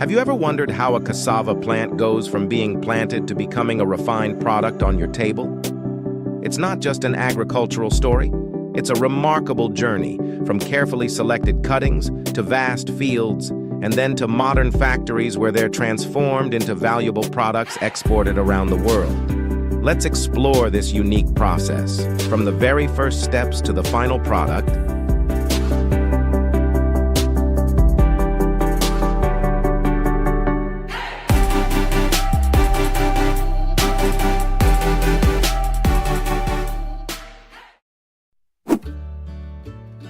Have you ever wondered how a cassava plant goes from being planted to becoming a refined product on your table? It's not just an agricultural story. It's a remarkable journey from carefully selected cuttings to vast fields and then to modern factories where they're transformed into valuable products exported around the world. Let's explore this unique process, from the very first steps to the final product.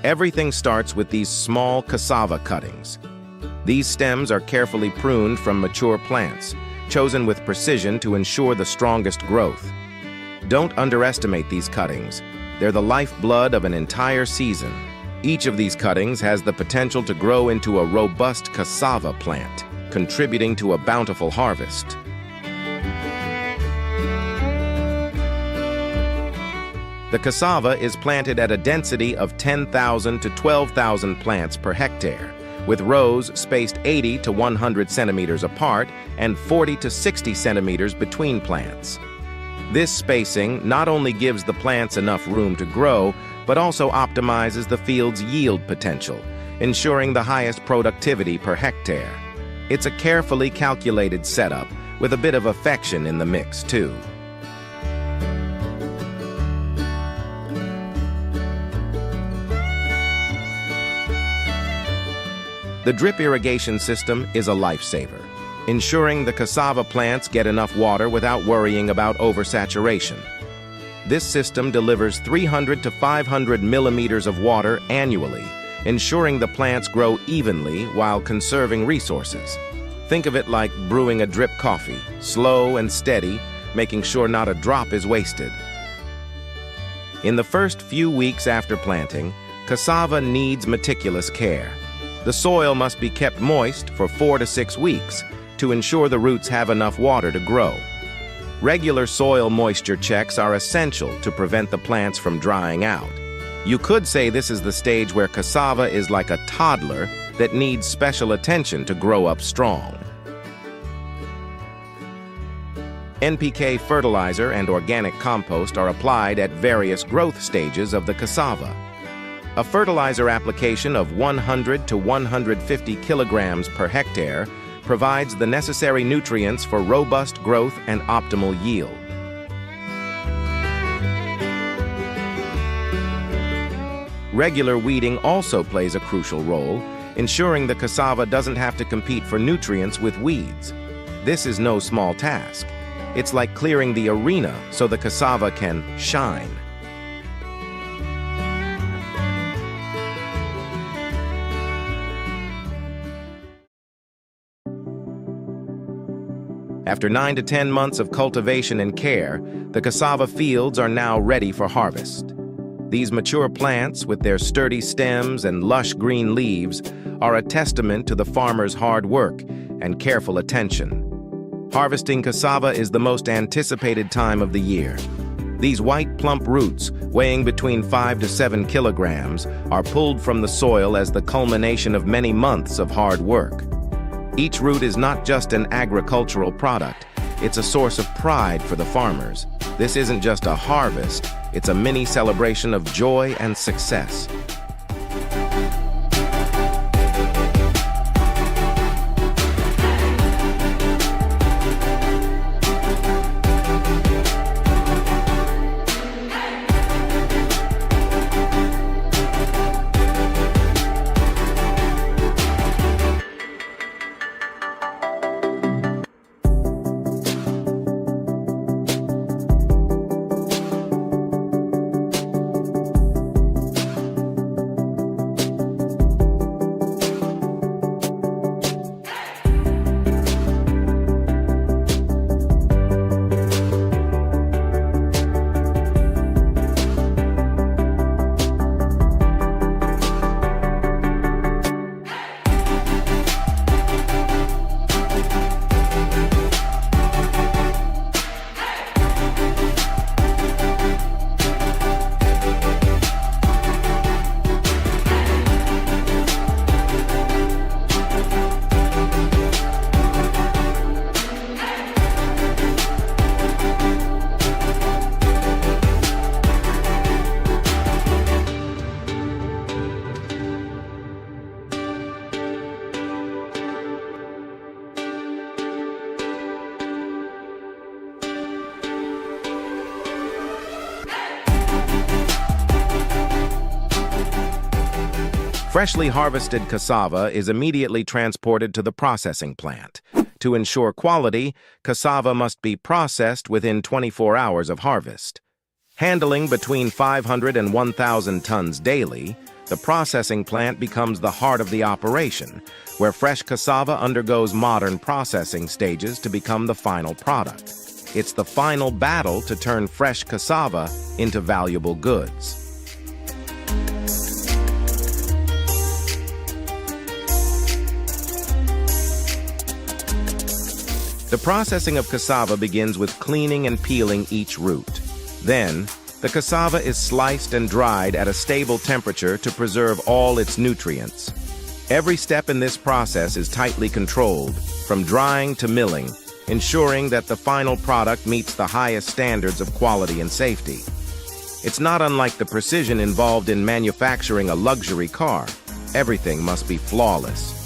Everything starts with these small cassava cuttings. These stems are carefully pruned from mature plants, chosen with precision to ensure the strongest growth. Don't underestimate these cuttings. They're the lifeblood of an entire season. Each of these cuttings has the potential to grow into a robust cassava plant, contributing to a bountiful harvest. The cassava is planted at a density of 10,000 to 12,000 plants per hectare, with rows spaced 80 to 100 centimeters apart and 40 to 60 centimeters between plants. This spacing not only gives the plants enough room to grow, but also optimizes the field's yield potential, ensuring the highest productivity per hectare. It's a carefully calculated setup with a bit of affection in the mix, too. The drip irrigation system is a lifesaver, ensuring the cassava plants get enough water without worrying about oversaturation. This system delivers 300 to 500 millimeters of water annually, ensuring the plants grow evenly while conserving resources. Think of it like brewing a drip coffee, slow and steady, making sure not a drop is wasted. In the first few weeks after planting, cassava needs meticulous care. The soil must be kept moist for 4 to 6 weeks to ensure the roots have enough water to grow. Regular soil moisture checks are essential to prevent the plants from drying out. You could say this is the stage where cassava is like a toddler that needs special attention to grow up strong. NPK fertilizer and organic compost are applied at various growth stages of the cassava. A fertilizer application of 100 to 150 kilograms per hectare provides the necessary nutrients for robust growth and optimal yield. Regular weeding also plays a crucial role, ensuring the cassava doesn't have to compete for nutrients with weeds. This is no small task. It's like clearing the arena so the cassava can shine. After 9 to 10 months of cultivation and care, the cassava fields are now ready for harvest. These mature plants, with their sturdy stems and lush green leaves, are a testament to the farmer's hard work and careful attention. Harvesting cassava is the most anticipated time of the year. These white, plump roots, weighing between 5 to 7 kilograms, are pulled from the soil as the culmination of many months of hard work. Each root is not just an agricultural product, it's a source of pride for the farmers. This isn't just a harvest, it's a mini celebration of joy and success. Freshly harvested cassava is immediately transported to the processing plant. To ensure quality, cassava must be processed within 24 hours of harvest. Handling between 500 and 1,000 tons daily, the processing plant becomes the heart of the operation, where fresh cassava undergoes modern processing stages to become the final product. It's the final battle to turn fresh cassava into valuable goods. The processing of cassava begins with cleaning and peeling each root. Then, the cassava is sliced and dried at a stable temperature to preserve all its nutrients. Every step in this process is tightly controlled, from drying to milling, ensuring that the final product meets the highest standards of quality and safety. It's not unlike the precision involved in manufacturing a luxury car. Everything must be flawless.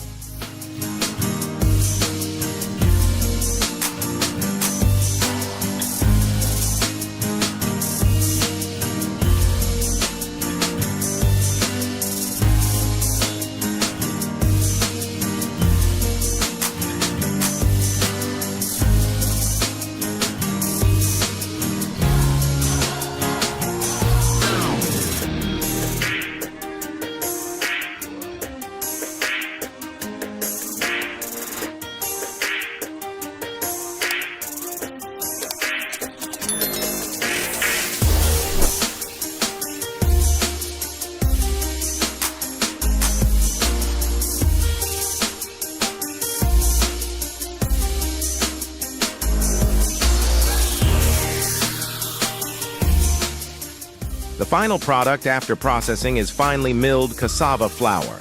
The final product after processing is finely milled cassava flour,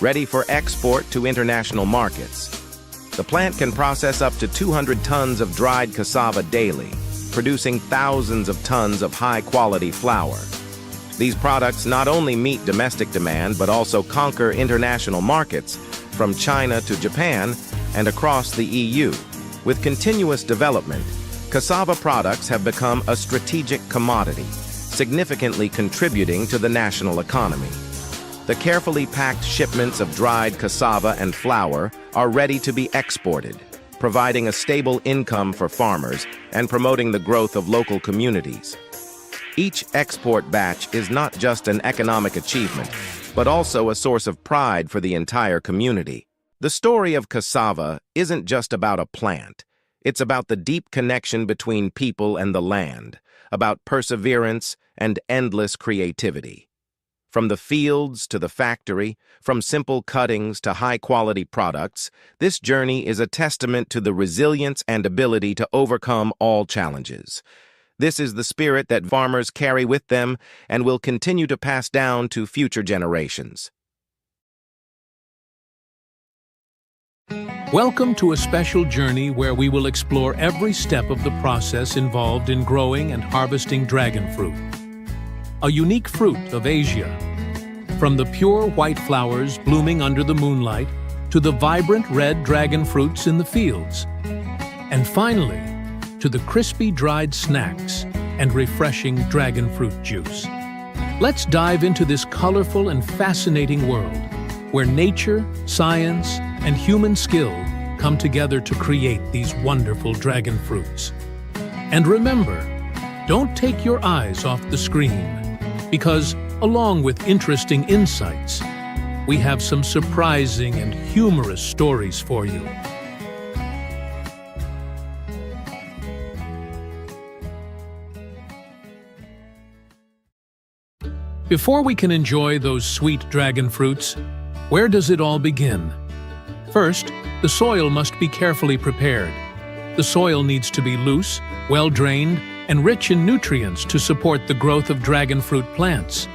ready for export to international markets. The plant can process up to 200 tons of dried cassava daily, producing thousands of tons of high-quality flour. These products not only meet domestic demand but also conquer international markets, from China to Japan and across the EU. With continuous development, cassava products have become a strategic commodity, significantly contributing to the national economy. The carefully packed shipments of dried cassava and flour are ready to be exported, providing a stable income for farmers and promoting the growth of local communities. Each export batch is not just an economic achievement, but also a source of pride for the entire community. The story of cassava isn't just about a plant. It's about the deep connection between people and the land, about perseverance and endless creativity. From the fields to the factory, from simple cuttings to high-quality products, this journey is a testament to the resilience and ability to overcome all challenges. This is the spirit that farmers carry with them and will continue to pass down to future generations. Welcome to a special journey where we will explore every step of the process involved in growing and harvesting dragon fruit, a unique fruit of Asia. From the pure white flowers blooming under the moonlight to the vibrant red dragon fruits in the fields, and finally, to the crispy dried snacks and refreshing dragon fruit juice. Let's dive into this colorful and fascinating world where nature, science, and human skill come together to create these wonderful dragon fruits. And remember, don't take your eyes off the screen, because along with interesting insights, we have some surprising and humorous stories for you. Before we can enjoy those sweet dragon fruits, where does it all begin? First, the soil must be carefully prepared. The soil needs to be loose, well-drained, and rich in nutrients to support the growth of dragon fruit plants.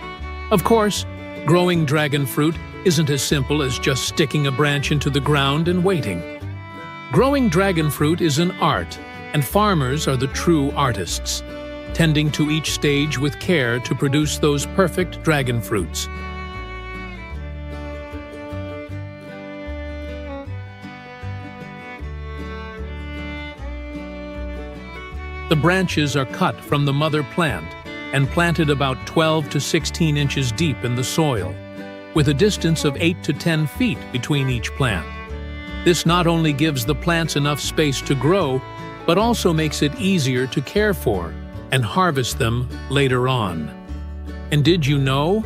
Of course, growing dragon fruit isn't as simple as just sticking a branch into the ground and waiting. Growing dragon fruit is an art, and farmers are the true artists, tending to each stage with care to produce those perfect dragon fruits. The branches are cut from the mother plant and planted about 12 to 16 inches deep in the soil. with a distance of 8 to 10 feet between each plant. This not only gives the plants enough space to grow, but also makes it easier to care for and harvest them later on. And did you know?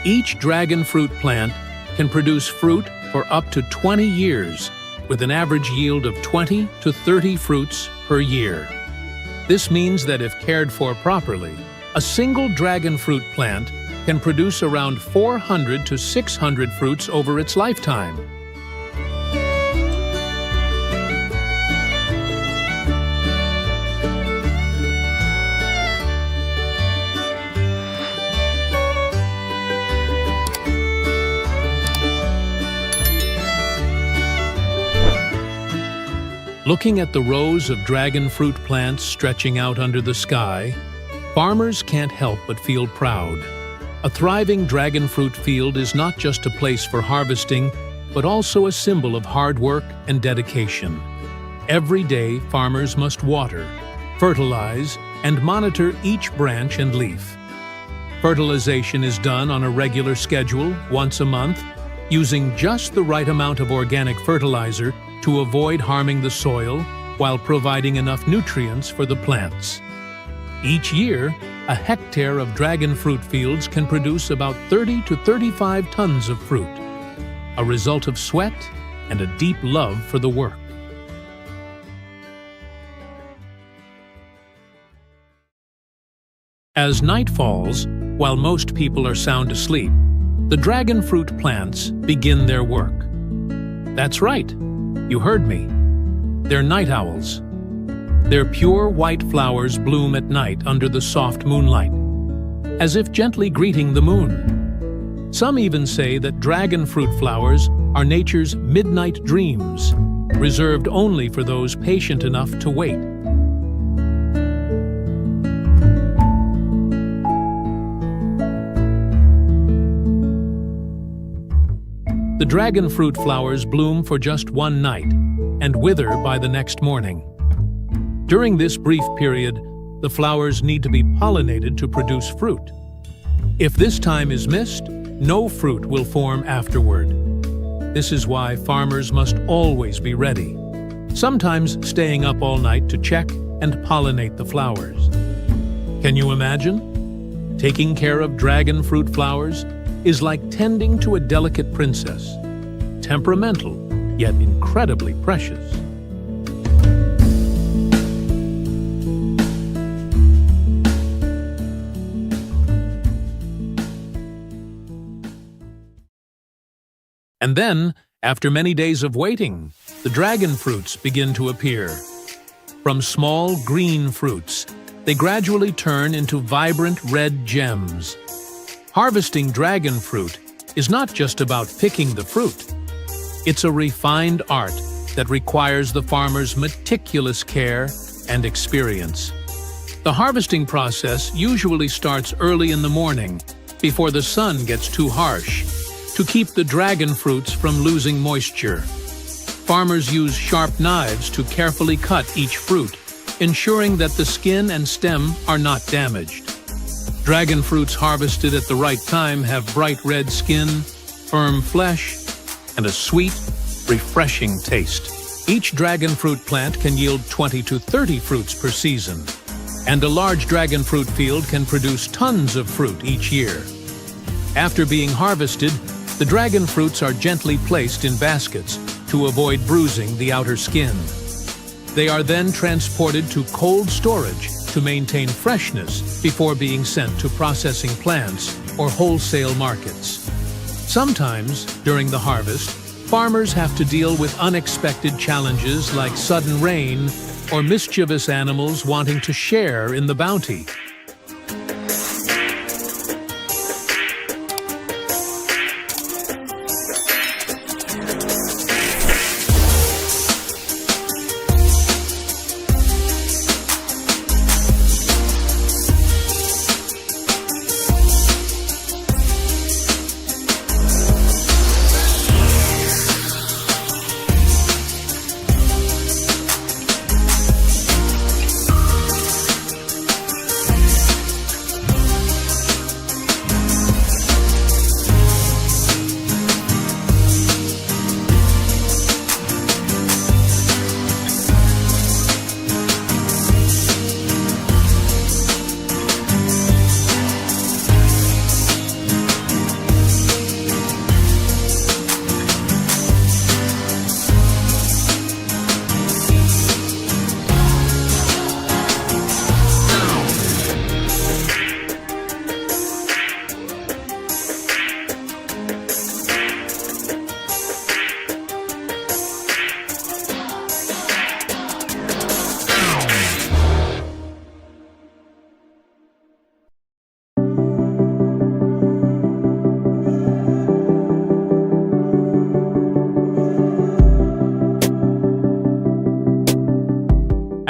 Each dragon fruit plant can produce fruit for up to 20 years, with an average yield of 20 to 30 fruits per year. This means that if cared for properly, a single dragon fruit plant can produce around 400 to 600 fruits over its lifetime. Looking at the rows of dragon fruit plants stretching out under the sky, farmers can't help but feel proud. A thriving dragon fruit field is not just a place for harvesting, but also a symbol of hard work and dedication. Every day, farmers must water, fertilize, and monitor each branch and leaf. Fertilization is done on a regular schedule, once a month, using just the right amount of organic fertilizer to avoid harming the soil while providing enough nutrients for the plants. Each year, a hectare of dragon fruit fields can produce about 30 to 35 tons of fruit, a result of sweat and a deep love for the work. As night falls, while most people are sound asleep, the dragon fruit plants begin their work. That's right. You heard me. They're night owls. Their pure white flowers bloom at night under the soft moonlight, as if gently greeting the moon. Some even say that dragon fruit flowers are nature's midnight dreams, reserved only for those patient enough to wait. The dragon fruit flowers bloom for just one night and wither by the next morning. During this brief period, the flowers need to be pollinated to produce fruit. If this time is missed, no fruit will form afterward. This is why farmers must always be ready, sometimes staying up all night to check and pollinate the flowers. Can you imagine? Taking care of dragon fruit flowers is like tending to a delicate princess, temperamental, yet incredibly precious. And then, after many days of waiting, the dragon fruits begin to appear. From small green fruits, they gradually turn into vibrant red gems. Harvesting dragon fruit is not just about picking the fruit. It's a refined art that requires the farmer's meticulous care and experience. The harvesting process usually starts early in the morning, before the sun gets too harsh, to keep the dragon fruits from losing moisture. Farmers use sharp knives to carefully cut each fruit, ensuring that the skin and stem are not damaged. Dragon fruits harvested at the right time have bright red skin, firm flesh, and a sweet, refreshing taste. Each dragon fruit plant can yield 20 to 30 fruits per season, and a large dragon fruit field can produce tons of fruit each year. After being harvested, the dragon fruits are gently placed in baskets to avoid bruising the outer skin. They are then transported to cold storage to maintain freshness before being sent to processing plants or wholesale markets. Sometimes, during the harvest, farmers have to deal with unexpected challenges like sudden rain or mischievous animals wanting to share in the bounty.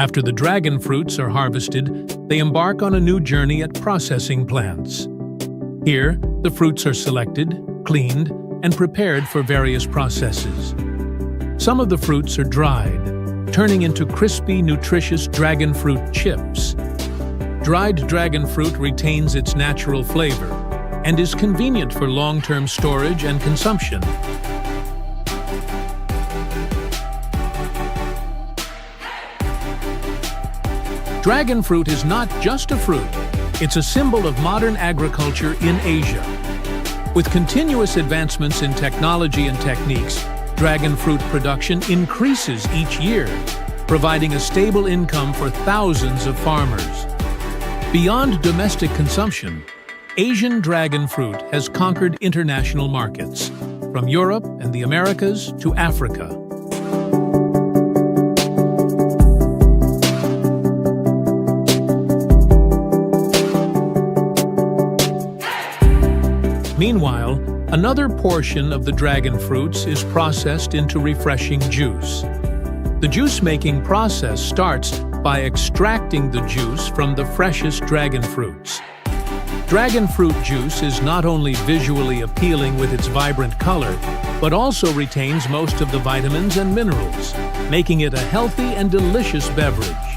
After the dragon fruits are harvested, they embark on a new journey at processing plants. Here, the fruits are selected, cleaned, and prepared for various processes. Some of the fruits are dried, turning into crispy, nutritious dragon fruit chips. Dried dragon fruit retains its natural flavor and is convenient for long-term storage and consumption. Dragon fruit is not just a fruit, it's a symbol of modern agriculture in Asia. With continuous advancements in technology and techniques, dragon fruit production increases each year, providing a stable income for thousands of farmers. Beyond domestic consumption, Asian dragon fruit has conquered international markets, from Europe and the Americas to Africa. Meanwhile, another portion of the dragon fruits is processed into refreshing juice. The juice-making process starts by extracting the juice from the freshest dragon fruits. Dragon fruit juice is not only visually appealing with its vibrant color, but also retains most of the vitamins and minerals, making it a healthy and delicious beverage.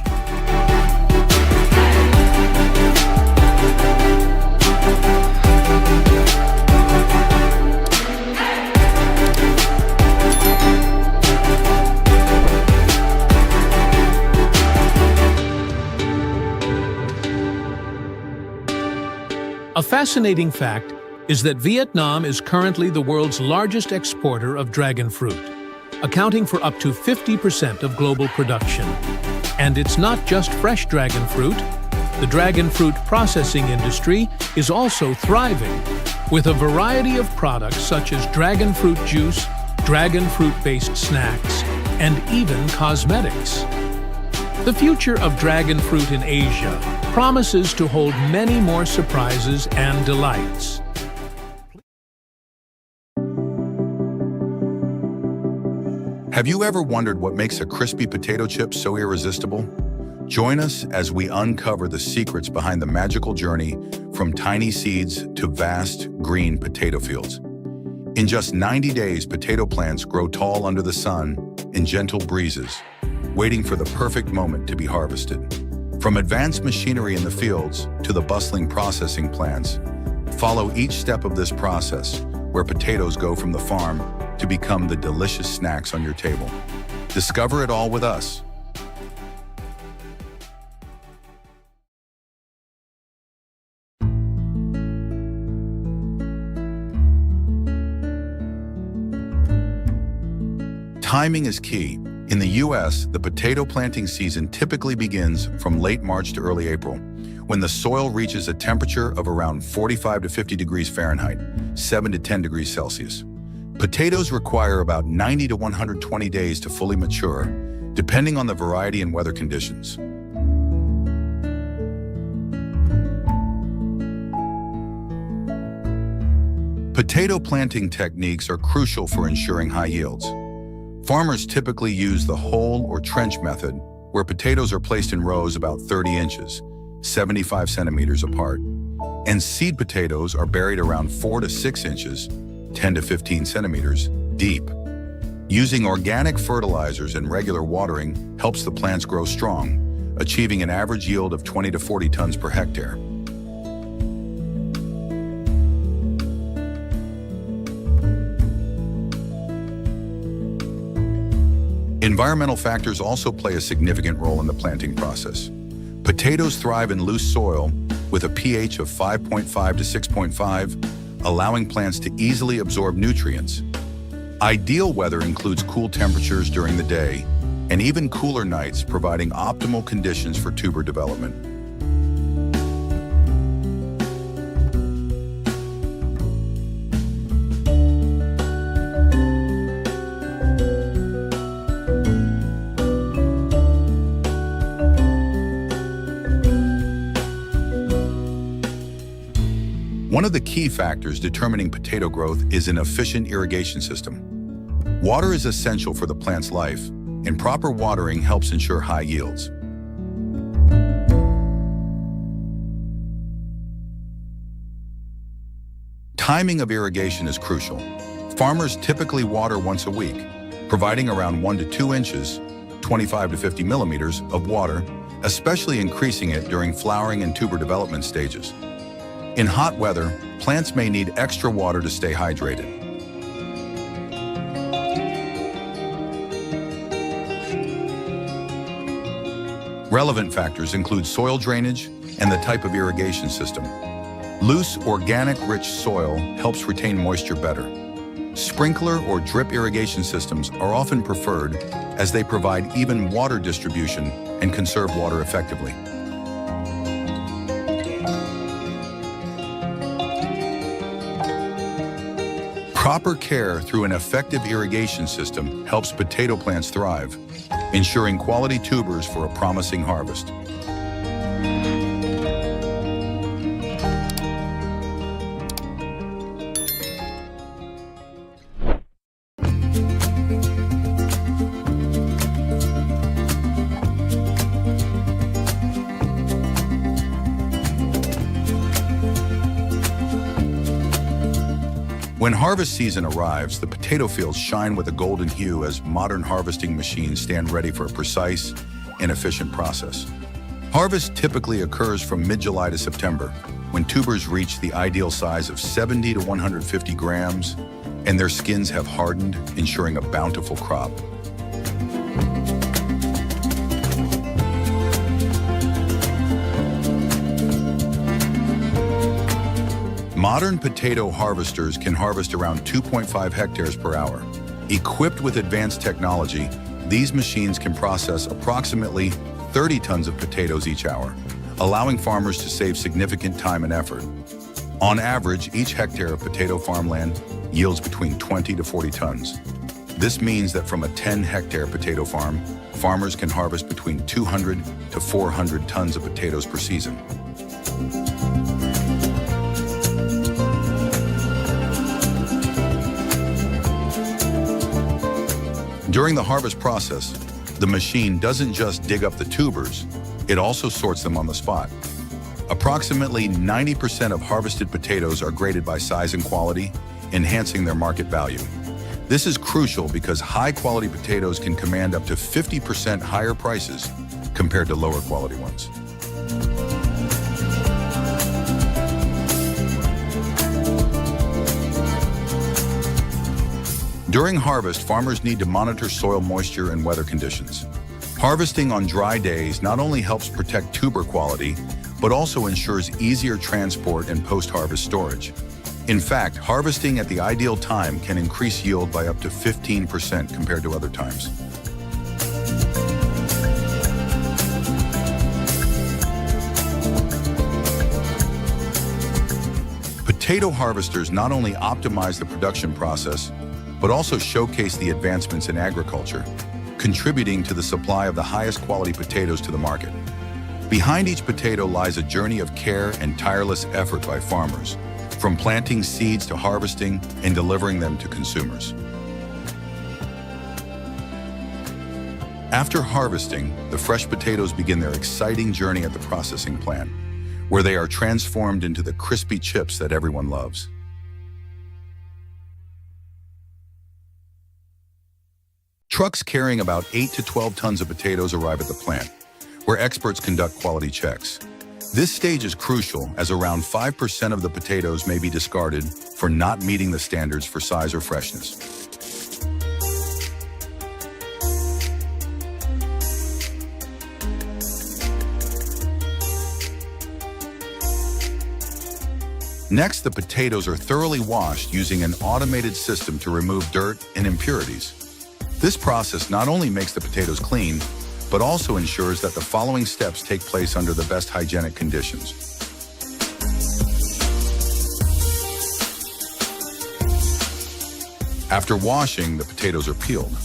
A fascinating fact is that Vietnam is currently the world's largest exporter of dragon fruit, accounting for up to 50% of global production. And it's not just fresh dragon fruit. The dragon fruit processing industry is also thriving, with a variety of products such as dragon fruit juice, dragon fruit-based snacks, and even cosmetics. The future of dragon fruit in Asia promises to hold many more surprises and delights. Have you ever wondered what makes a crispy potato chip so irresistible? Join us as we uncover the secrets behind the magical journey from tiny seeds to vast green potato fields. In just 90 days, potato plants grow tall under the sun in gentle breezes, waiting for the perfect moment to be harvested. From advanced machinery in the fields to the bustling processing plants, follow each step of this process where potatoes go from the farm to become the delicious snacks on your table. Discover it all with us. Timing is key. In the U.S., the potato planting season typically begins from late March to early April, when the soil reaches a temperature of around 45 to 50 degrees Fahrenheit, 7 to 10 degrees Celsius. Potatoes require about 90 to 120 days to fully mature, depending on the variety and weather conditions. Potato planting techniques are crucial for ensuring high yields. Farmers typically use the hole or trench method, where potatoes are placed in rows about 30 inches, 75 centimeters apart, and seed potatoes are buried around 4 to 6 inches, 10 to 15 centimeters, deep. Using organic fertilizers and regular watering helps the plants grow strong, achieving an average yield of 20 to 40 tons per hectare. Environmental factors also play a significant role in the planting process. Potatoes thrive in loose soil with a pH of 5.5 to 6.5, allowing plants to easily absorb nutrients. Ideal weather includes cool temperatures during the day and even cooler nights, providing optimal conditions for tuber development. One of the key factors determining potato growth is an efficient irrigation system. Water is essential for the plant's life, and proper watering helps ensure high yields. Timing of irrigation is crucial. Farmers typically water once a week, providing around 1 to 2 inches, 25 to 50 millimeters of water, especially increasing it during flowering and tuber development stages. In hot weather, plants may need extra water to stay hydrated. Relevant factors include soil drainage and the type of irrigation system. Loose, organic-rich soil helps retain moisture better. Sprinkler or drip irrigation systems are often preferred as they provide even water distribution and conserve water effectively. Proper care through an effective irrigation system helps potato plants thrive, ensuring quality tubers for a promising harvest. When harvest season arrives, the potato fields shine with a golden hue as modern harvesting machines stand ready for a precise and efficient process. Harvest typically occurs from mid-July to September, when tubers reach the ideal size of 70 to 150 grams, and their skins have hardened, ensuring a bountiful crop. Modern potato harvesters can harvest around 2.5 hectares per hour. Equipped with advanced technology, these machines can process approximately 30 tons of potatoes each hour, allowing farmers to save significant time and effort. On average, each hectare of potato farmland yields between 20 to 40 tons. This means that from a 10-hectare potato farm, farmers can harvest between 200 to 400 tons of potatoes per season. During the harvest process, the machine doesn't just dig up the tubers, it also sorts them on the spot. Approximately 90% of harvested potatoes are graded by size and quality, enhancing their market value. This is crucial because high-quality potatoes can command up to 50% higher prices compared to lower quality ones. During harvest, farmers need to monitor soil moisture and weather conditions. Harvesting on dry days not only helps protect tuber quality, but also ensures easier transport and post-harvest storage. In fact, harvesting at the ideal time can increase yield by up to 15% compared to other times. Potato harvesters not only optimize the production process, but also showcase the advancements in agriculture, contributing to the supply of the highest quality potatoes to the market. Behind each potato lies a journey of care and tireless effort by farmers, from planting seeds to harvesting and delivering them to consumers. After harvesting, the fresh potatoes begin their exciting journey at the processing plant, where they are transformed into the crispy chips that everyone loves. Trucks carrying about 8 to 12 tons of potatoes arrive at the plant, where experts conduct quality checks. This stage is crucial as around 5% of the potatoes may be discarded for not meeting the standards for size or freshness. Next, the potatoes are thoroughly washed using an automated system to remove dirt and impurities. This process not only makes the potatoes clean, but also ensures that the following steps take place under the best hygienic conditions. After washing, the potatoes are peeled.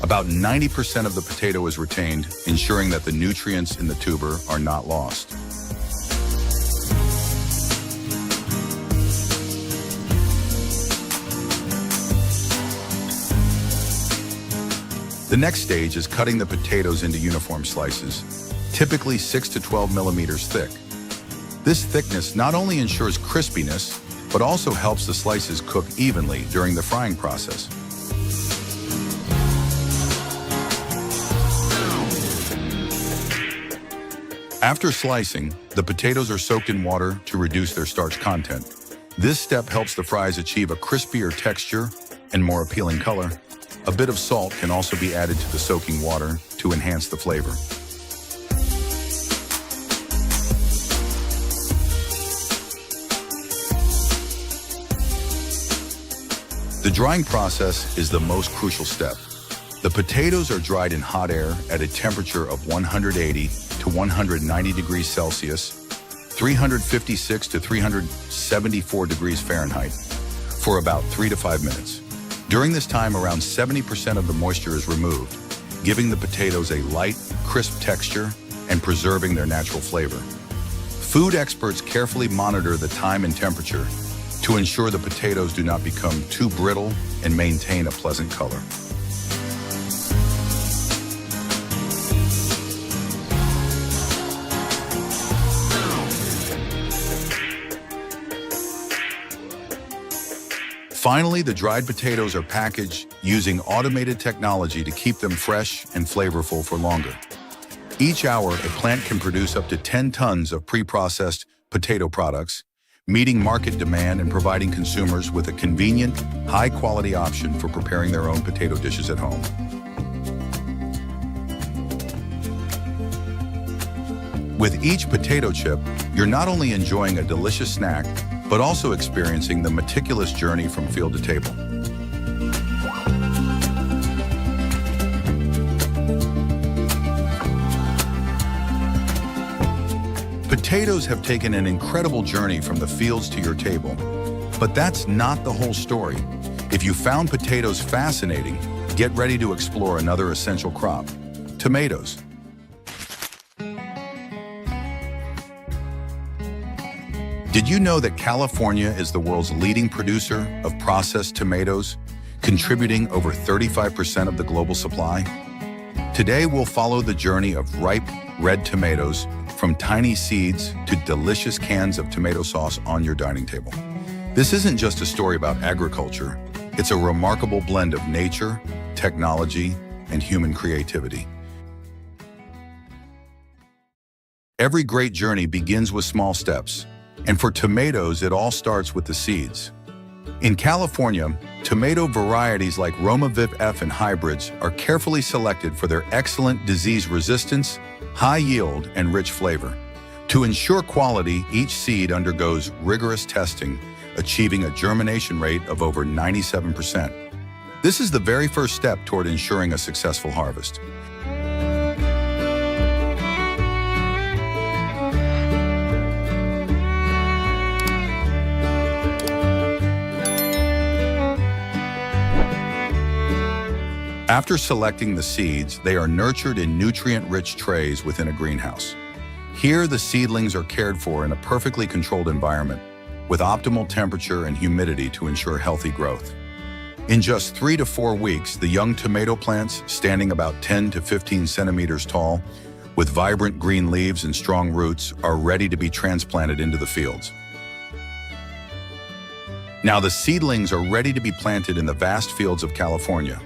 About 90% of the potato is retained, ensuring that the nutrients in the tuber are not lost. The next stage is cutting the potatoes into uniform slices, typically 6 to 12 millimeters thick. This thickness not only ensures crispiness, but also helps the slices cook evenly during the frying process. After slicing, the potatoes are soaked in water to reduce their starch content. This step helps the fries achieve a crispier texture and more appealing color. A bit of salt can also be added to the soaking water to enhance the flavor. The drying process is the most crucial step. The potatoes are dried in hot air at a temperature of 180 to 190 degrees Celsius, 356 to 374 degrees Fahrenheit, for about 3 to 5 minutes. During this time, around 70% of the moisture is removed, giving the potatoes a light, crisp texture and preserving their natural flavor. Food experts carefully monitor the time and temperature to ensure the potatoes do not become too brittle and maintain a pleasant color. Finally, the dried potatoes are packaged using automated technology to keep them fresh and flavorful for longer. Each hour, a plant can produce up to 10 tons of pre-processed potato products, meeting market demand and providing consumers with a convenient, high-quality option for preparing their own potato dishes at home. With each potato chip, you're not only enjoying a delicious snack, but also experiencing the meticulous journey from field to table. Potatoes have taken an incredible journey from the fields to your table, but that's not the whole story. If you found potatoes fascinating, get ready to explore another essential crop, tomatoes. Did you know that California is the world's leading producer of processed tomatoes, contributing over 35% of the global supply? Today, we'll follow the journey of ripe, red tomatoes from tiny seeds to delicious cans of tomato sauce on your dining table. This isn't just a story about agriculture. It's a remarkable blend of nature, technology, and human creativity. Every great journey begins with small steps. And for tomatoes, it all starts with the seeds. In California, tomato varieties like Roma Vip F and hybrids are carefully selected for their excellent disease resistance, high yield, and rich flavor. To ensure quality, each seed undergoes rigorous testing, achieving a germination rate of over 97%. This is the very first step toward ensuring a successful harvest. After selecting the seeds, they are nurtured in nutrient-rich trays within a greenhouse. Here, the seedlings are cared for in a perfectly controlled environment, with optimal temperature and humidity to ensure healthy growth. In just 3 to 4 weeks, the young tomato plants, standing about 10 to 15 centimeters tall, with vibrant green leaves and strong roots, are ready to be transplanted into the fields. Now, the seedlings are ready to be planted in the vast fields of California.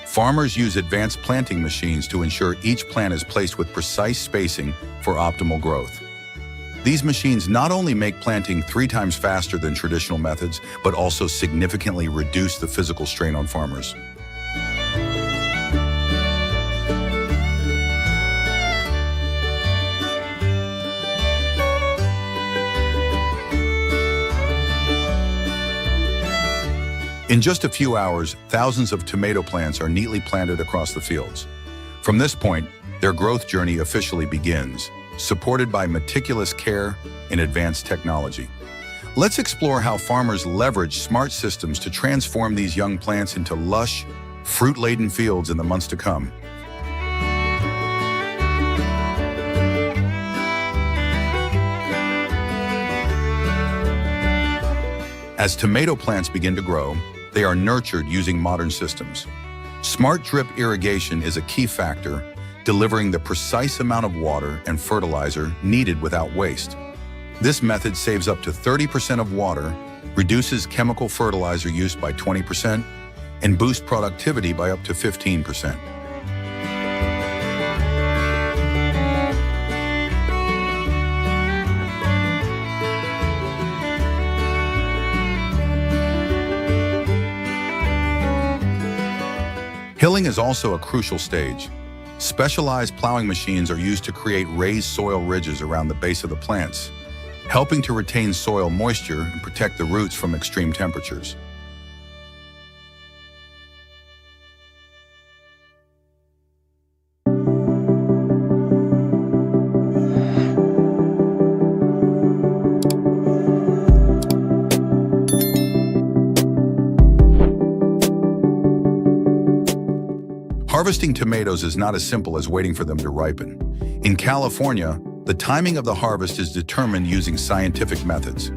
Farmers use advanced planting machines to ensure each plant is placed with precise spacing for optimal growth. These machines not only make planting 3 times faster than traditional methods, but also significantly reduce the physical strain on farmers. In just a few hours, thousands of tomato plants are neatly planted across the fields. From this point, their growth journey officially begins, supported by meticulous care and advanced technology. Let's explore how farmers leverage smart systems to transform these young plants into lush, fruit-laden fields in the months to come. As tomato plants begin to grow, they are nurtured using modern systems. Smart drip irrigation is a key factor, delivering the precise amount of water and fertilizer needed without waste. This method saves up to 30% of water reduces chemical fertilizer use by 20%, and boosts productivity by up to 15%. Hilling is also a crucial stage. Specialized plowing machines are used to create raised soil ridges around the base of the plants, helping to retain soil moisture and protect the roots from extreme temperatures. Harvesting tomatoes is not as simple as waiting for them to ripen. In California, the timing of the harvest is determined using scientific methods.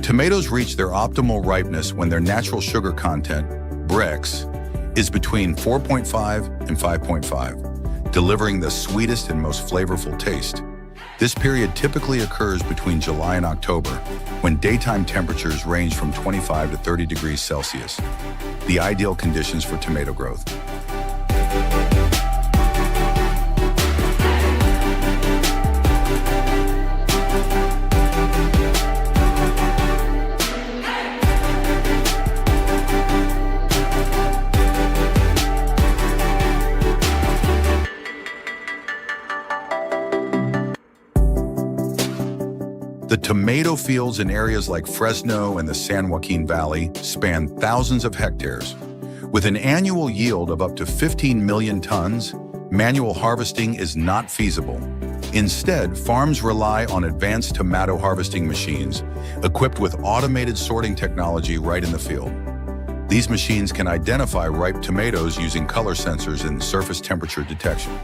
Tomatoes reach their optimal ripeness when their natural sugar content, Brex, is between 4.5 and 5.5, delivering the sweetest and most flavorful taste. This period typically occurs between July and October, when daytime temperatures range from 25 to 30 degrees Celsius, the ideal conditions for tomato growth. The tomato fields in areas like Fresno and the San Joaquin Valley span thousands of hectares. With an annual yield of up to 15 million tons, manual harvesting is not feasible. Instead, farms rely on advanced tomato harvesting machines equipped with automated sorting technology right in the field. These machines can identify ripe tomatoes using color sensors and surface temperature detection.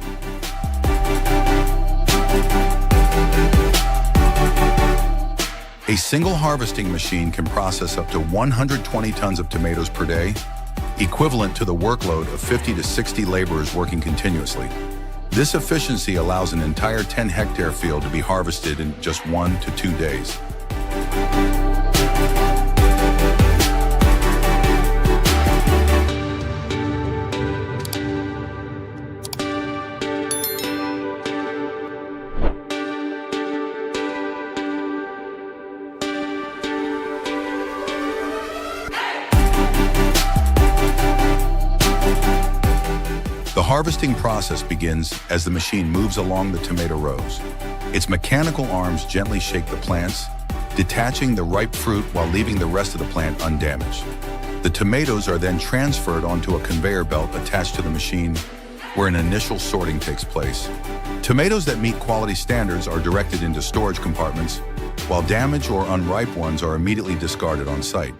A single harvesting machine can process up to 120 tons of tomatoes per day, equivalent to the workload of 50 to 60 laborers working continuously. This efficiency allows an entire 10-hectare field to be harvested in just 1 to 2 days. The harvesting process begins as the machine moves along the tomato rows. Its mechanical arms gently shake the plants, detaching the ripe fruit while leaving the rest of the plant undamaged. The tomatoes are then transferred onto a conveyor belt attached to the machine, where an initial sorting takes place. Tomatoes that meet quality standards are directed into storage compartments, while damaged or unripe ones are immediately discarded on site.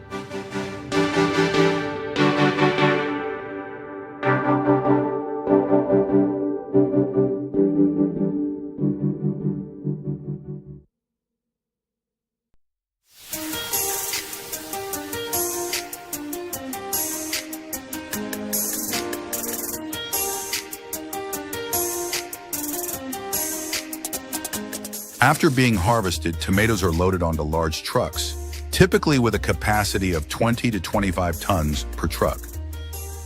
After being harvested, tomatoes are loaded onto large trucks, typically with a capacity of 20 to 25 tons per truck.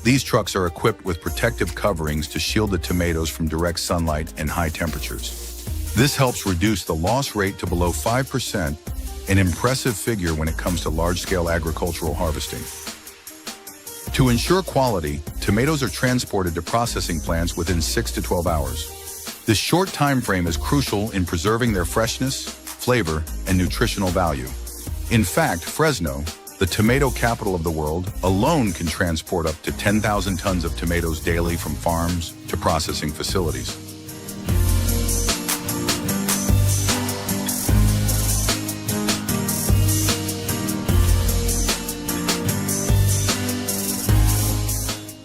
These trucks are equipped with protective coverings to shield the tomatoes from direct sunlight and high temperatures. This helps reduce the loss rate to below 5%, an impressive figure when it comes to large-scale agricultural harvesting. To ensure quality, tomatoes are transported to processing plants within 6 to 12 hours. This short time frame is crucial in preserving their freshness, flavor, and nutritional value. In fact, Fresno, the tomato capital of the world, alone can transport up to 10,000 tons of tomatoes daily from farms to processing facilities.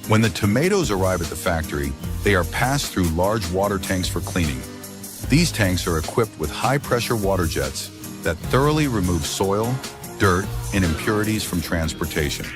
When the tomatoes arrive at the factory, they are passed through large water tanks for cleaning. These tanks are equipped with high-pressure water jets that thoroughly remove soil, dirt, and impurities from transportation.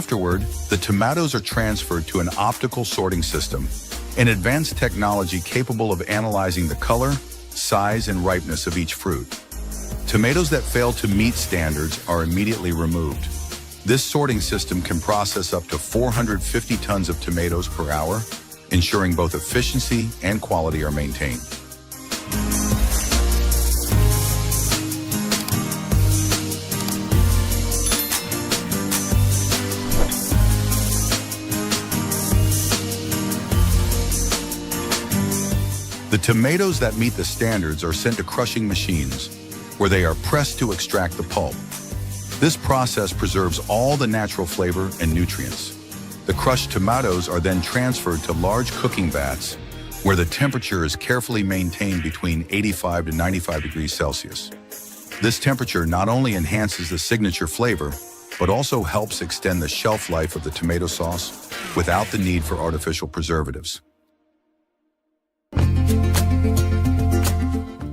Afterward, the tomatoes are transferred to an optical sorting system, an advanced technology capable of analyzing the color, size, and ripeness of each fruit. Tomatoes that fail to meet standards are immediately removed. This sorting system can process up to 450 tons of tomatoes per hour, ensuring both efficiency and quality are maintained. The tomatoes that meet the standards are sent to crushing machines, where they are pressed to extract the pulp. This process preserves all the natural flavor and nutrients. The crushed tomatoes are then transferred to large cooking vats, where the temperature is carefully maintained between 85 to 95 degrees Celsius. This temperature not only enhances the signature flavor, but also helps extend the shelf life of the tomato sauce without the need for artificial preservatives.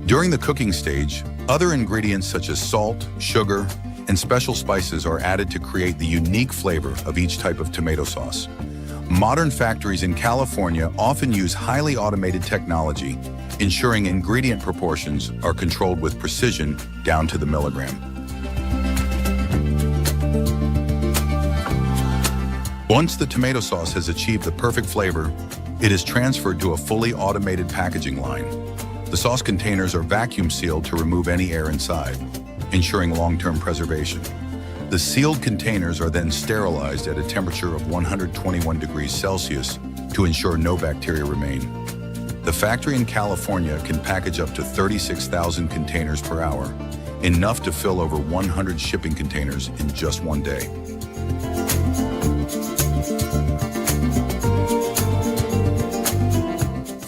During the cooking stage, other ingredients such as salt, sugar, and special spices are added to create the unique flavor of each type of tomato sauce. Modern factories in California often use highly automated technology, ensuring ingredient proportions are controlled with precision down to the milligram. Once the tomato sauce has achieved the perfect flavor, it is transferred to a fully automated packaging line. The sauce containers are vacuum sealed to remove any air inside, ensuring long-term preservation. The sealed containers are then sterilized at a temperature of 121 degrees Celsius to ensure no bacteria remain. The factory in California can package up to 36,000 containers per hour, enough to fill over 100 shipping containers in just one day.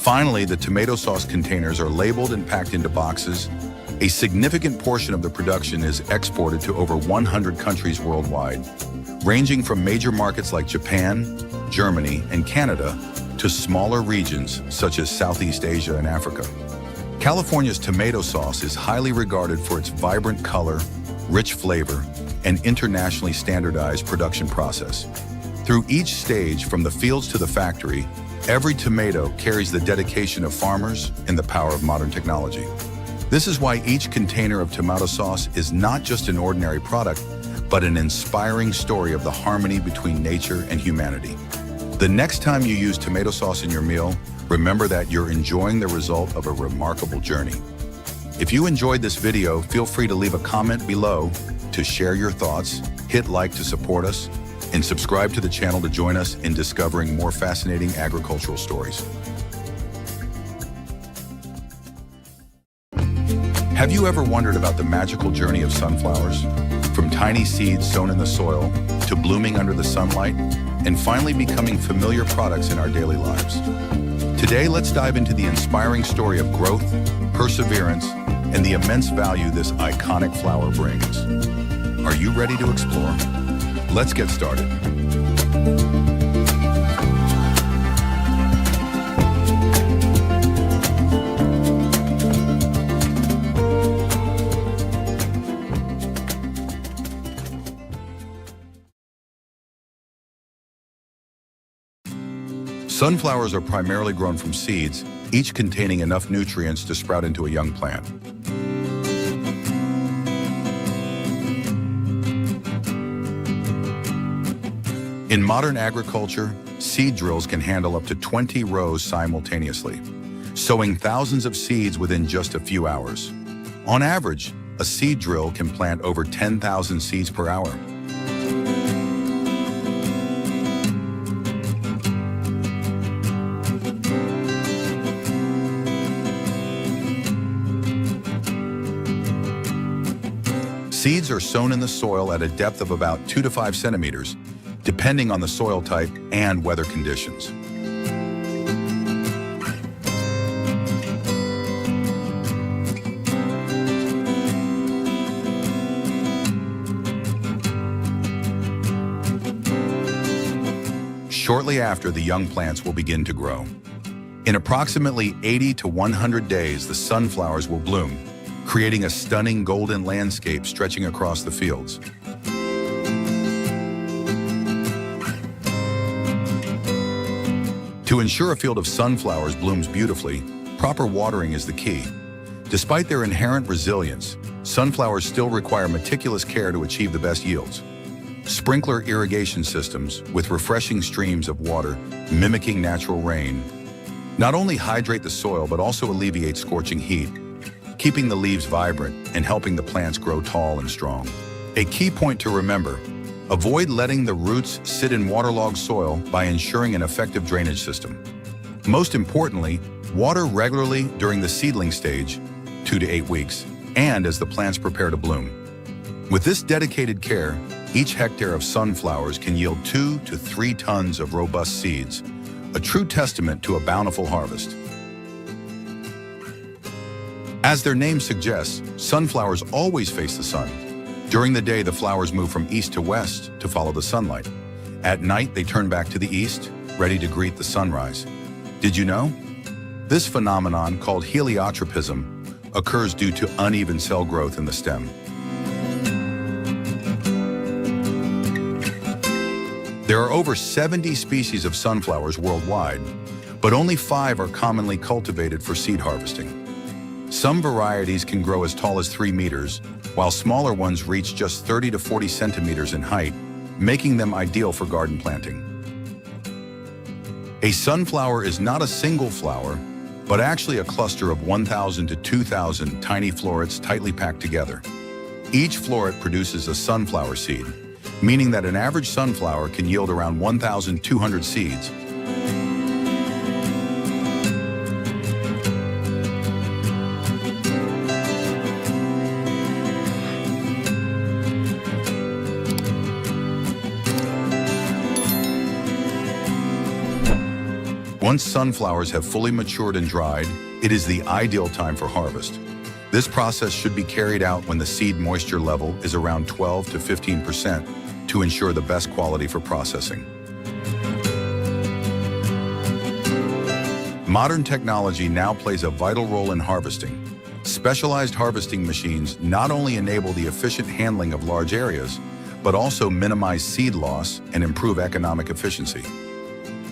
Finally, the tomato sauce containers are labeled and packed into boxes. A significant portion of the production is exported to over 100 countries worldwide, ranging from major markets like Japan, Germany, and Canada to smaller regions such as Southeast Asia and Africa. California's tomato sauce is highly regarded for its vibrant color, rich flavor, and internationally standardized production process. Through each stage, from the fields to the factory, every tomato carries the dedication of farmers and the power of modern technology. This is why each container of tomato sauce is not just an ordinary product, but an inspiring story of the harmony between nature and humanity. The next time you use tomato sauce in your meal, remember that you're enjoying the result of a remarkable journey. If you enjoyed this video, feel free to leave a comment below to share your thoughts, hit like to support us, and subscribe to the channel to join us in discovering more fascinating agricultural stories. Have you ever wondered about the magical journey of sunflowers? From tiny seeds sown in the soil to blooming under the sunlight and finally becoming familiar products in our daily lives. Today, let's dive into the inspiring story of growth, perseverance, and the immense value this iconic flower brings. Are you ready to explore? Let's get started. Sunflowers are primarily grown from seeds, each containing enough nutrients to sprout into a young plant. In modern agriculture, seed drills can handle up to 20 rows simultaneously, sowing thousands of seeds within just a few hours. On average, a seed drill can plant over 10,000 seeds per hour. Seeds are sown in the soil at a depth of about 2 to 5 centimeters, depending on the soil type and weather conditions. Shortly after, the young plants will begin to grow. In approximately 80 to 100 days, the sunflowers will bloom, creating a stunning golden landscape stretching across the fields. To ensure a field of sunflowers blooms beautifully, proper watering is the key. Despite their inherent resilience, sunflowers still require meticulous care to achieve the best yields. Sprinkler irrigation systems, with refreshing streams of water mimicking natural rain, not only hydrate the soil but also alleviate scorching heat, keeping the leaves vibrant and helping the plants grow tall and strong. A key point to remember: avoid letting the roots sit in waterlogged soil by ensuring an effective drainage system. Most importantly, water regularly during the seedling stage, 2 to 8 weeks, and as the plants prepare to bloom. With this dedicated care, each hectare of sunflowers can yield 2 to 3 tons of robust seeds, a true testament to a bountiful harvest. As their name suggests, sunflowers always face the sun. During the day, the flowers move from east to west to follow the sunlight. At night, they turn back to the east, ready to greet the sunrise. Did you know? This phenomenon, called heliotropism, occurs due to uneven cell growth in the stem. There are over 70 species of sunflowers worldwide, but only 5 are commonly cultivated for seed harvesting. Some varieties can grow as tall as 3 meters, while smaller ones reach just 30 to 40 centimeters in height, making them ideal for garden planting. A sunflower is not a single flower, but actually a cluster of 1,000 to 2,000 tiny florets tightly packed together. Each floret produces a sunflower seed, meaning that an average sunflower can yield around 1,200 seeds. Once sunflowers have fully matured and dried, it is the ideal time for harvest. This process should be carried out when the seed moisture level is around 12 to 15% to ensure the best quality for processing. Modern technology now plays a vital role in harvesting. Specialized harvesting machines not only enable the efficient handling of large areas, but also minimize seed loss and improve economic efficiency.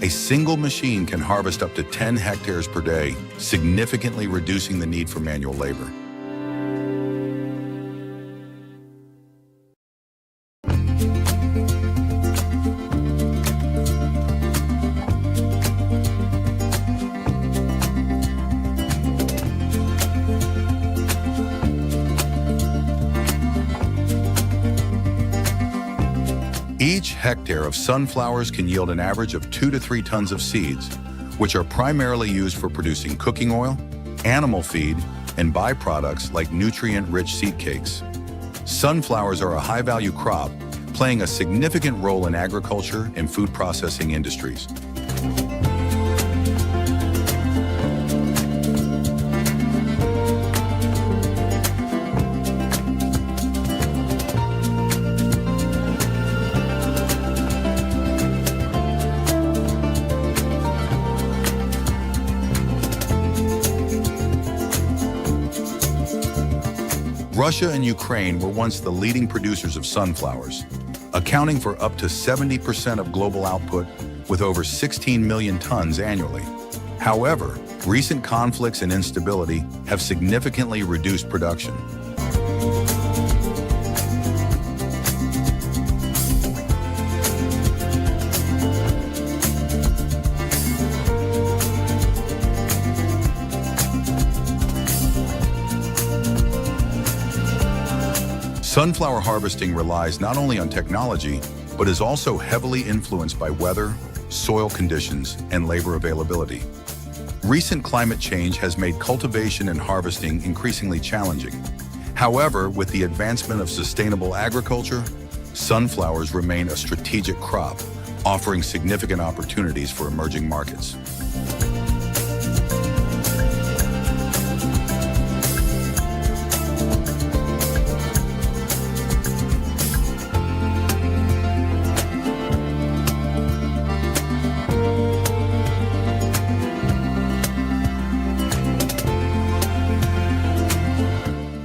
A single machine can harvest up to 10 hectares per day, significantly reducing the need for manual labor. Each hectare of sunflowers can yield an average of 2 to 3 tons of seeds, which are primarily used for producing cooking oil, animal feed, and byproducts like nutrient-rich seed cakes. Sunflowers are a high-value crop, playing a significant role in agriculture and food processing industries. Russia and Ukraine were once the leading producers of sunflowers, accounting for up to 70% of global output with over 16 million tons annually. However, recent conflicts and instability have significantly reduced production. Sunflower harvesting relies not only on technology, but is also heavily influenced by weather, soil conditions, and labor availability. Recent climate change has made cultivation and harvesting increasingly challenging. However, with the advancement of sustainable agriculture, sunflowers remain a strategic crop, offering significant opportunities for emerging markets.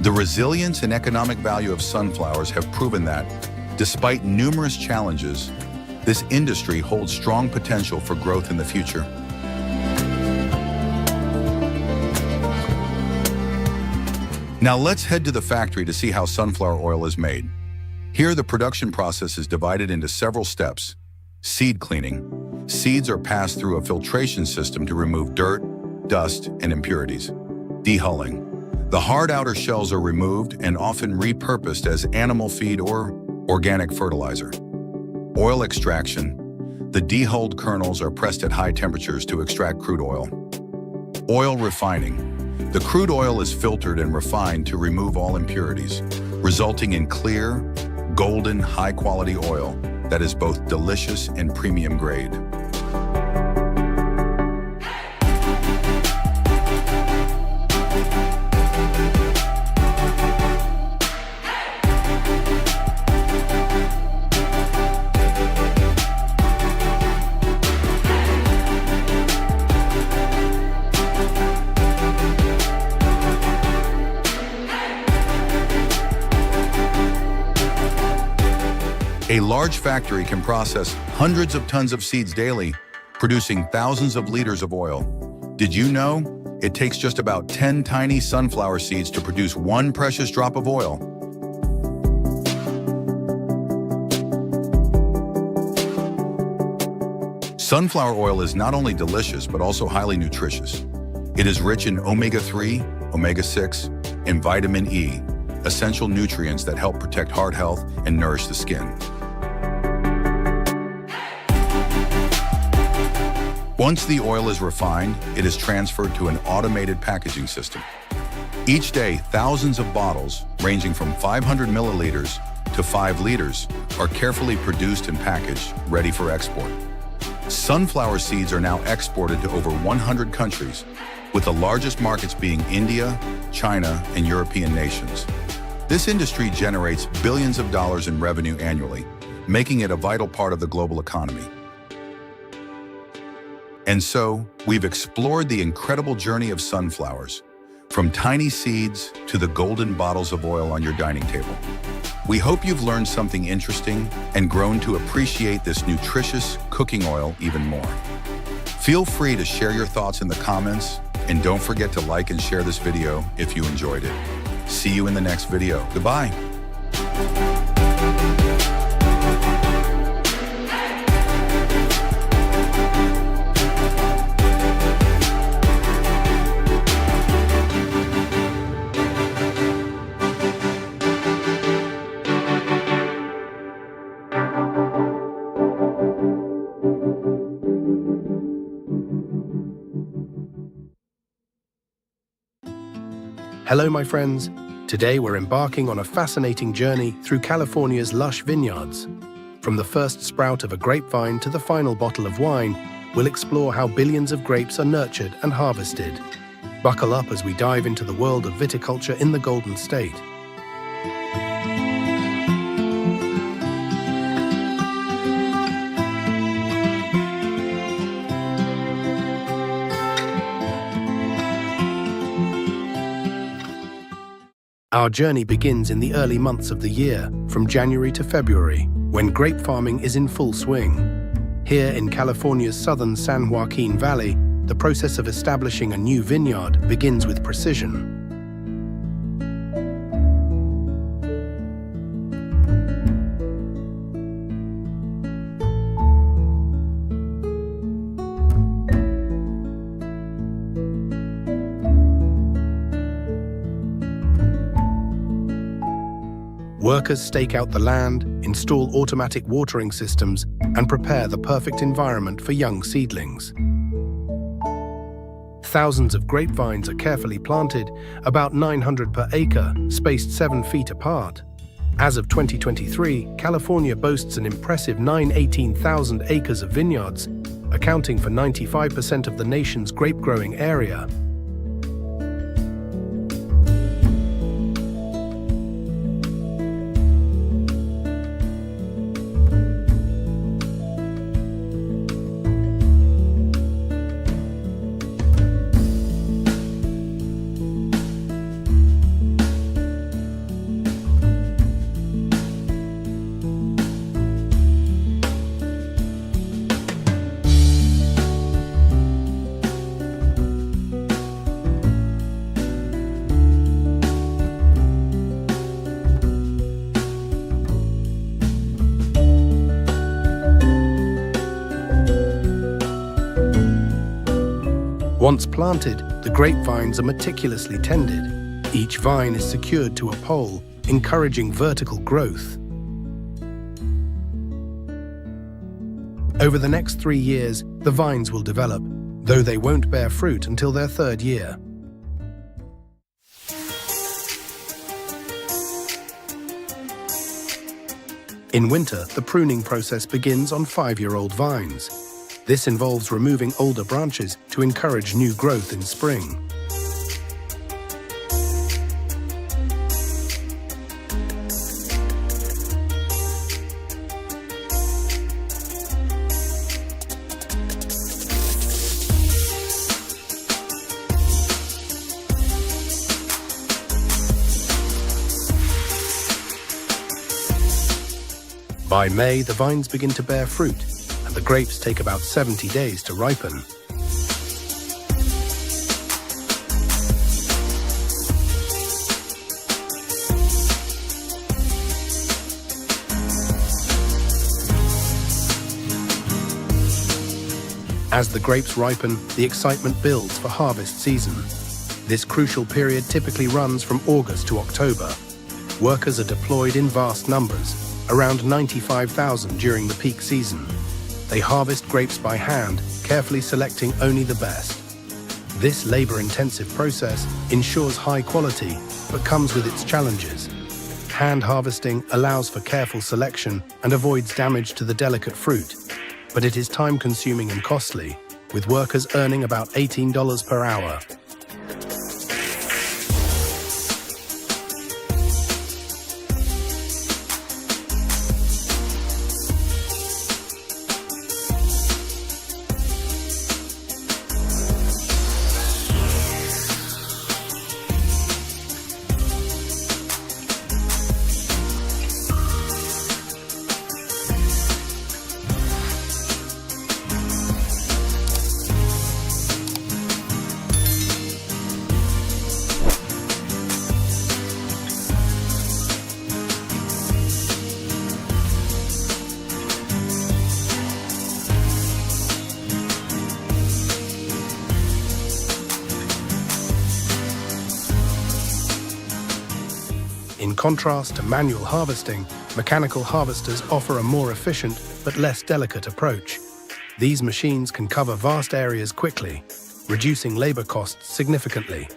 The resilience and economic value of sunflowers have proven that, despite numerous challenges, this industry holds strong potential for growth in the future. Now let's head to the factory to see how sunflower oil is made. Here, the production process is divided into several steps. Seed cleaning. Seeds are passed through a filtration system to remove dirt, dust, and impurities. Dehulling. The hard outer shells are removed and often repurposed as animal feed or organic fertilizer. Oil extraction. The dehulled kernels are pressed at high temperatures to extract crude oil. Oil refining. The crude oil is filtered and refined to remove all impurities, resulting in clear, golden, high-quality oil that is both delicious and premium grade. A large factory can process hundreds of tons of seeds daily, producing thousands of liters of oil. Did you know it takes just about 10 tiny sunflower seeds to produce one precious drop of oil? Sunflower oil is not only delicious, but also highly nutritious. It is rich in omega-3, omega-6, and vitamin E, essential nutrients that help protect heart health and nourish the skin. Once the oil is refined, it is transferred to an automated packaging system. Each day, thousands of bottles, ranging from 500 milliliters to 5 liters, are carefully produced and packaged, ready for export. Sunflower seeds are now exported to over 100 countries, with the largest markets being India, China, and European nations. This industry generates billions of dollars in revenue annually, making it a vital part of the global economy. And so, we've explored the incredible journey of sunflowers, from tiny seeds to the golden bottles of oil on your dining table. We hope you've learned something interesting and grown to appreciate this nutritious cooking oil even more. Feel free to share your thoughts in the comments, and don't forget to like and share this video if you enjoyed it. See you in the next video. Goodbye. Hello, my friends. Today we're embarking on a fascinating journey through California's lush vineyards. From the first sprout of a grapevine to the final bottle of wine, we'll explore how billions of grapes are nurtured and harvested. Buckle up as we dive into the world of viticulture in the Golden State. Our journey begins in the early months of the year, from January to February, when grape farming is in full swing. Here in California's southern San Joaquin Valley, the process of establishing a new vineyard begins with precision. Workers stake out the land, install automatic watering systems, and prepare the perfect environment for young seedlings. Thousands of grapevines are carefully planted, about 900 per acre, spaced 7 feet apart. As of 2023, California boasts an impressive 18,000 acres of vineyards, accounting for 95% of the nation's grape-growing area. Once planted, the grapevines are meticulously tended. Each vine is secured to a pole, encouraging vertical growth. Over the next 3 years, the vines will develop, though they won't bear fruit until their 3rd year. In winter, the pruning process begins on 5-year-old vines. This involves removing older branches to encourage new growth in spring. By May, the vines begin to bear fruit, and the grapes take about 70 days to ripen. As the grapes ripen, the excitement builds for harvest season. This crucial period typically runs from August to October. Workers are deployed in vast numbers, around 95,000 during the peak season. They harvest grapes by hand, carefully selecting only the best. This labor-intensive process ensures high quality, but comes with its challenges. Hand harvesting allows for careful selection and avoids damage to the delicate fruit, but it is time-consuming and costly, with workers earning about $18 per hour. In contrast to manual harvesting, mechanical harvesters offer a more efficient but less delicate approach. These machines can cover vast areas quickly, reducing labor costs significantly.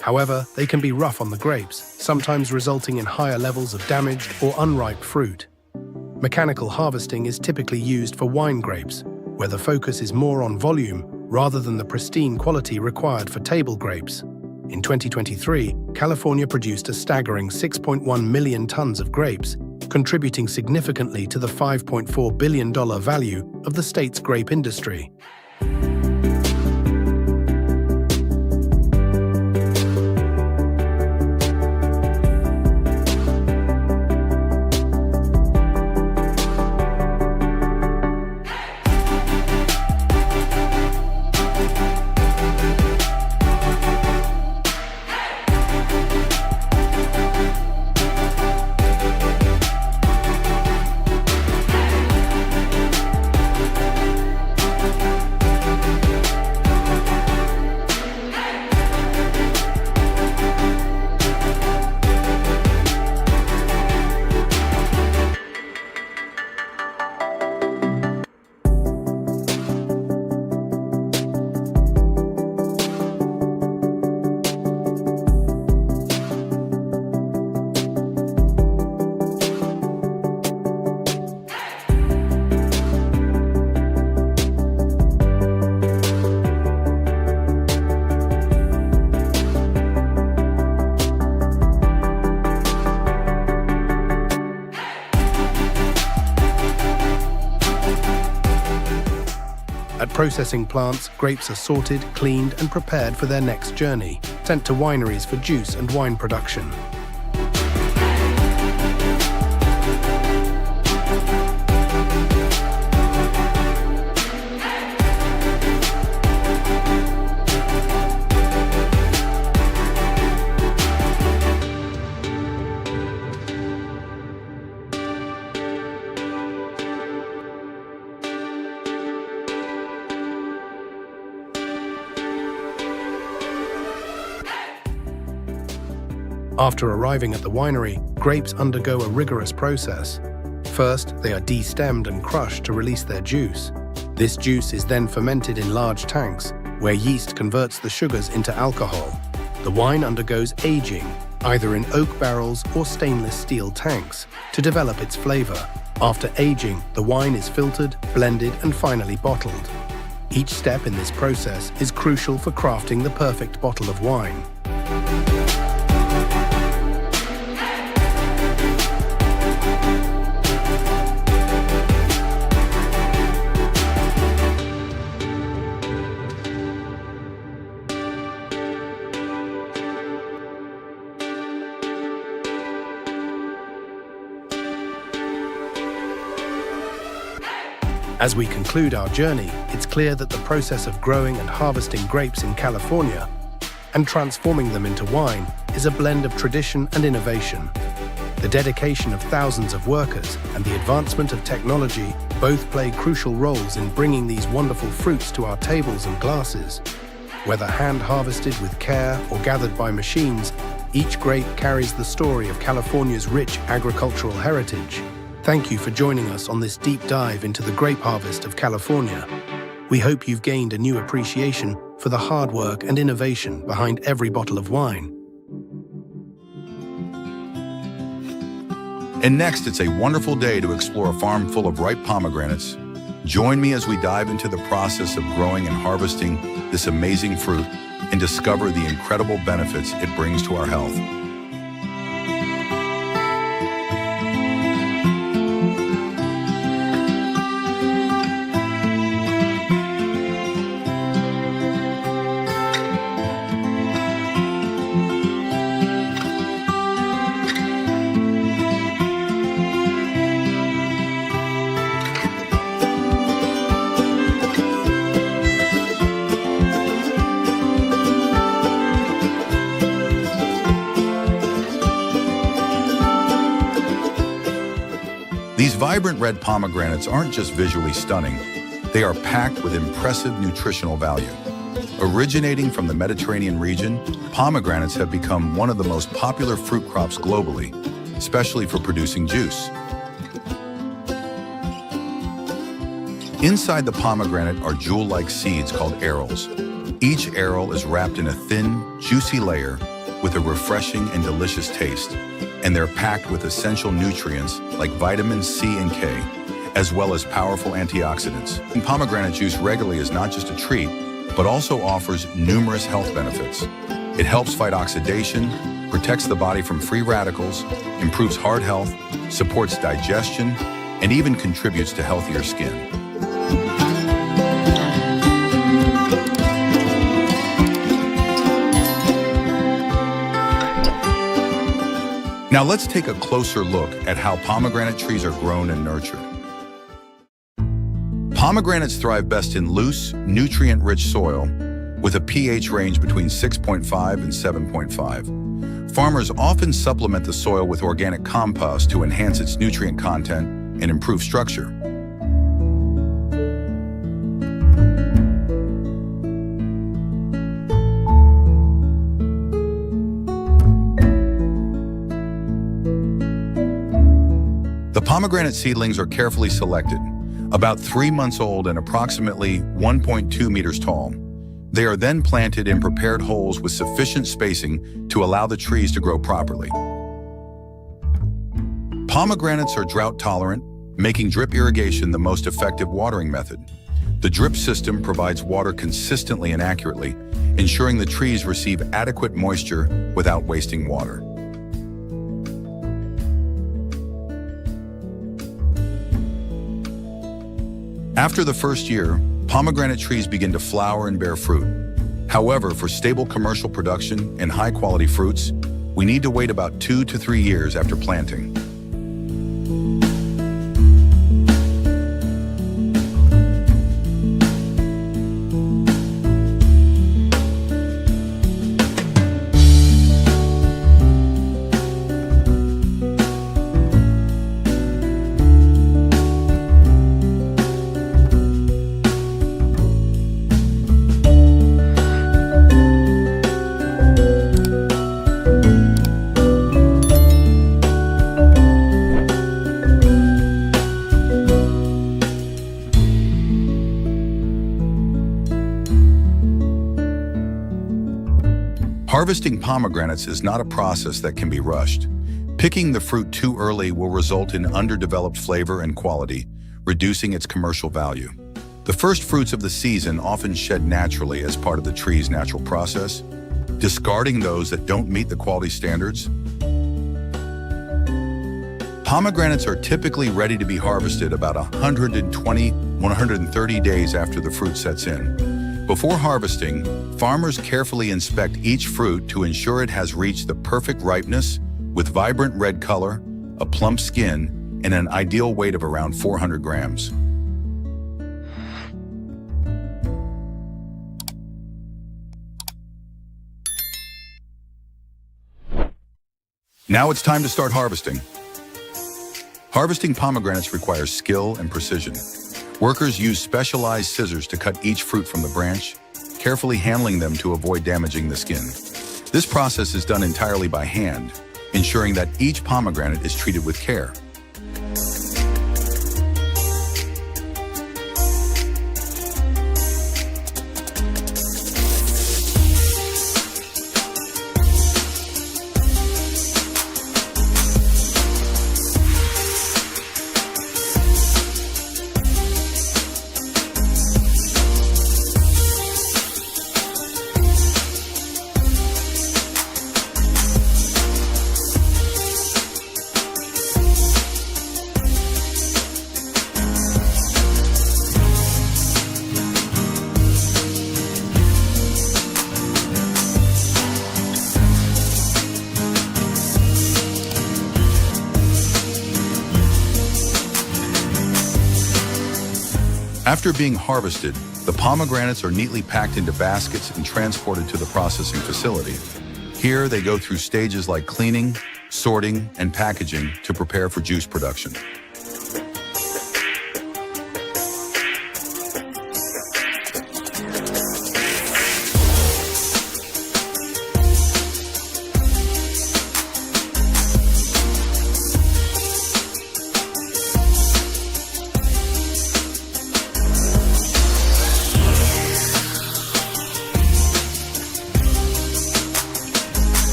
However, they can be rough on the grapes, sometimes resulting in higher levels of damaged or unripe fruit. Mechanical harvesting is typically used for wine grapes, where the focus is more on volume rather than the pristine quality required for table grapes. In 2023, California produced a staggering 6.1 million tons of grapes, contributing significantly to the $5.4 billion value of the state's grape industry. At processing plants, grapes are sorted, cleaned, and prepared for their next journey, sent to wineries for juice and wine production. After arriving at the winery, grapes undergo a rigorous process. First, they are destemmed and crushed to release their juice. This juice is then fermented in large tanks, where yeast converts the sugars into alcohol. The wine undergoes aging, either in oak barrels or stainless steel tanks, to develop its flavor. After aging, the wine is filtered, blended, and finally bottled. Each step in this process is crucial for crafting the perfect bottle of wine. As we conclude our journey, it's clear that the process of growing and harvesting grapes in California and transforming them into wine is a blend of tradition and innovation. The dedication of thousands of workers and the advancement of technology both play crucial roles in bringing these wonderful fruits to our tables and glasses. Whether hand-harvested with care or gathered by machines, each grape carries the story of California's rich agricultural heritage. Thank you for joining us on this deep dive into the grape harvest of California. We hope you've gained a new appreciation for the hard work and innovation behind every bottle of wine. And next, it's a wonderful day to explore a farm full of ripe pomegranates. Join me as we dive into the process of growing and harvesting this amazing fruit and discover the incredible benefits it brings to our health. These vibrant red pomegranates aren't just visually stunning, they are packed with impressive nutritional value. Originating from the Mediterranean region, pomegranates have become one of the most popular fruit crops globally, especially for producing juice. Inside the pomegranate are jewel-like seeds called arils. Each aril is wrapped in a thin, juicy layer with a refreshing and delicious taste, and they're packed with essential nutrients like vitamins C and K, as well as powerful antioxidants. And pomegranate juice regularly is not just a treat, but also offers numerous health benefits. It helps fight oxidation, protects the body from free radicals, improves heart health, supports digestion, and even contributes to healthier skin. Now let's take a closer look at how pomegranate trees are grown and nurtured. Pomegranates thrive best in loose, nutrient-rich soil with a pH range between 6.5 and 7.5. Farmers often supplement the soil with organic compost to enhance its nutrient content and improve structure. The pomegranate seedlings are carefully selected, about 3 months old and approximately 1.2 meters tall. They are then planted in prepared holes with sufficient spacing to allow the trees to grow properly. Pomegranates are drought tolerant, making drip irrigation the most effective watering method. The drip system provides water consistently and accurately, ensuring the trees receive adequate moisture without wasting water. After the first year, pomegranate trees begin to flower and bear fruit. However, for stable commercial production and high-quality fruits, we need to wait about 2 to 3 years after planting. Harvesting pomegranates is not a process that can be rushed. Picking the fruit too early will result in underdeveloped flavor and quality, reducing its commercial value. The first fruits of the season often shed naturally as part of the tree's natural process, discarding those that don't meet the quality standards. Pomegranates are typically ready to be harvested about 120–130 days after the fruit sets in. Before harvesting, farmers carefully inspect each fruit to ensure it has reached the perfect ripeness with vibrant red color, a plump skin, and an ideal weight of around 400 grams. Now it's time to start harvesting. Harvesting pomegranates requires skill and precision. Workers use specialized scissors to cut each fruit from the branch, carefully handling them to avoid damaging the skin. This process is done entirely by hand, ensuring that each pomegranate is treated with care. After being harvested, the pomegranates are neatly packed into baskets and transported to the processing facility. Here, they go through stages like cleaning, sorting, and packaging to prepare for juice production.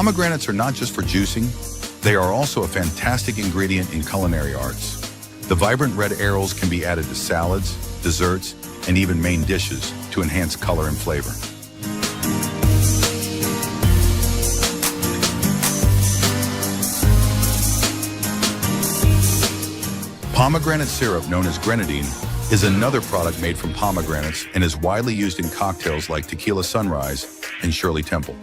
Pomegranates are not just for juicing, they are also a fantastic ingredient in culinary arts. The vibrant red arrows can be added to salads, desserts, and even main dishes to enhance color and flavor. Pomegranate syrup, known as grenadine, is another product made from pomegranates and is widely used in cocktails like Tequila Sunrise and Shirley Temple.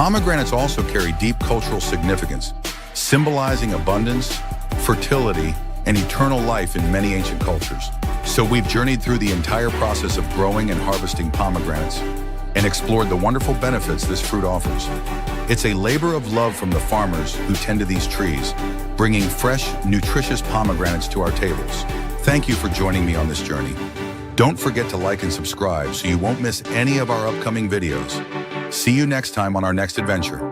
Pomegranates also carry deep cultural significance, symbolizing abundance, fertility, and eternal life in many ancient cultures. So we've journeyed through the entire process of growing and harvesting pomegranates and explored the wonderful benefits this fruit offers. It's a labor of love from the farmers who tend to these trees, bringing fresh, nutritious pomegranates to our tables. Thank you for joining me on this journey. Don't forget to like and subscribe so you won't miss any of our upcoming videos. See you next time on our next adventure.